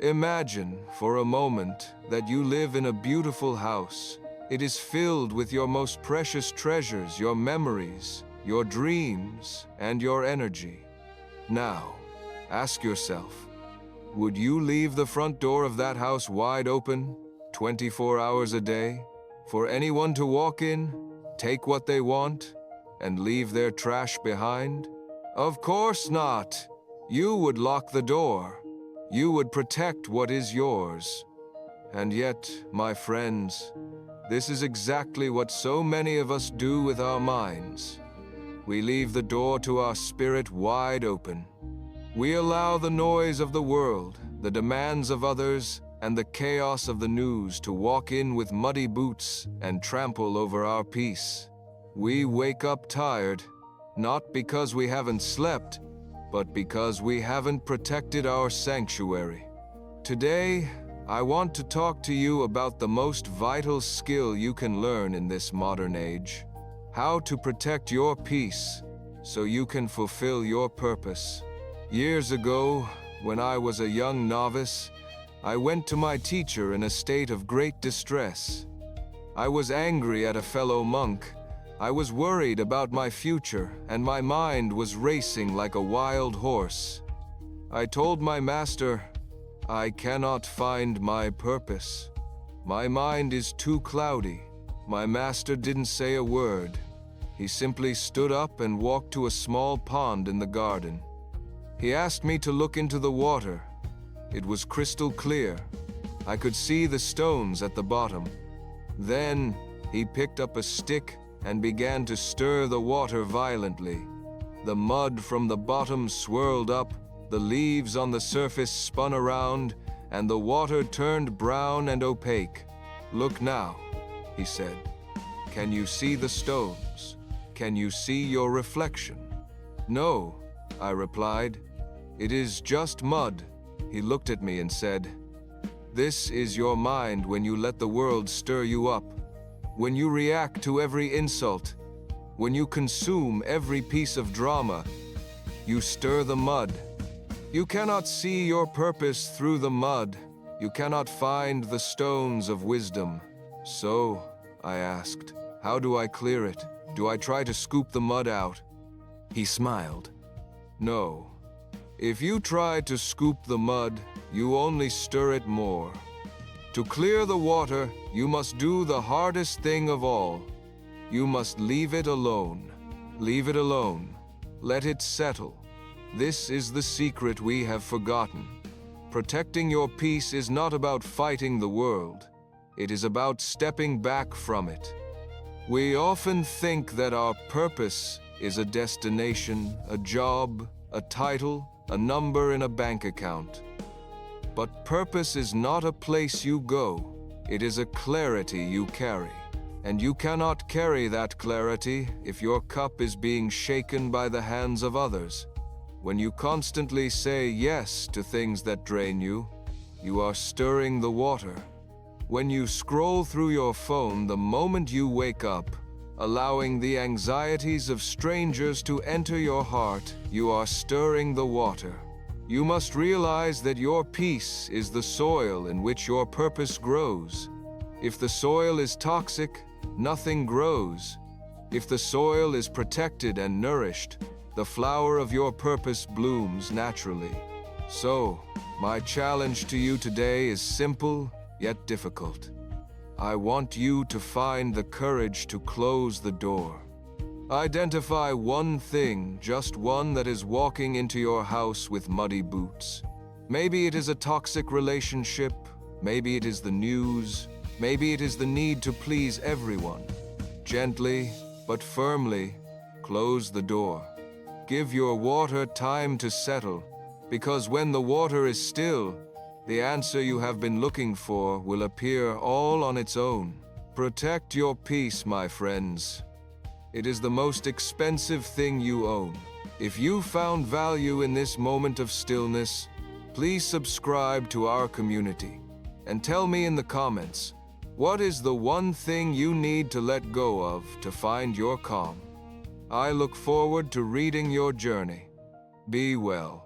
Imagine, for a moment, that you live in a beautiful house. It is filled with your most precious treasures, your memories, your dreams, and your energy. Now, ask yourself, would you leave the front door of that house wide open, 24 hours a day, for anyone to walk in, take what they want, and leave their trash behind? Of course not. You would lock the door. You would protect what is yours. And yet, my friends, this is exactly what so many of us do with our minds. We leave the door to our spirit wide open. We allow the noise of the world, the demands of others, and the chaos of the news to walk in with muddy boots and trample over our peace. We wake up tired, not because we haven't slept, but because we haven't protected our sanctuary. Today, I want to talk to you about the most vital skill you can learn in this modern age: how to protect your peace so you can fulfill your purpose. Years ago, when I was a young novice, I went to my teacher in a state of great distress. I was angry at a fellow monk. I was worried about my future, and my mind was racing like a wild horse. I told my master, "I cannot find my purpose. My mind is too cloudy." My master didn't say a word. He simply stood up and walked to a small pond in the garden. He asked me to look into the water. It was crystal clear. I could see the stones at the bottom. Then he picked up a stick and began to stir the water violently. The mud from the bottom swirled up, the leaves on the surface spun around, and the water turned brown and opaque. "Look now," he said. "Can you see the stones? Can you see your reflection?" "No," I replied. "It is just mud." He looked at me and said, "This is your mind when you let the world stir you up. When you react to every insult, when you consume every piece of drama, you stir the mud. You cannot see your purpose through the mud. You cannot find the stones of wisdom." "So," I asked, "how do I clear it? Do I try to scoop the mud out?" He smiled. "No. If you try to scoop the mud, you only stir it more. To clear the water, you must do the hardest thing of all. You must leave it alone. Leave it alone. Let it settle. This is the secret we have forgotten. Protecting your peace is not about fighting the world. It is about stepping back from it. We often think that our purpose is a destination, a job, a title, a number in a bank account. But purpose is not a place you go. It is a clarity you carry. And you cannot carry that clarity if your cup is being shaken by the hands of others. When you constantly say yes to things that drain you, you are stirring the water. When you scroll through your phone the moment you wake up, allowing the anxieties of strangers to enter your heart, you are stirring the water. You must realize that your peace is the soil in which your purpose grows. If the soil is toxic, nothing grows. If the soil is protected and nourished, the flower of your purpose blooms naturally. So, my challenge to you today is simple yet difficult. I want you to find the courage to close the door. Identify one thing, just one, that is walking into your house with muddy boots. Maybe it is a toxic relationship, maybe it is the news, maybe it is the need to please everyone. Gently, but firmly, close the door. Give your water time to settle, because when the water is still, the answer you have been looking for will appear all on its own. Protect your peace, my friends. It is the most expensive thing you own. If you found value in this moment of stillness, please subscribe to our community and tell me in the comments, what is the one thing you need to let go of to find your calm? I look forward to reading your journey. Be well.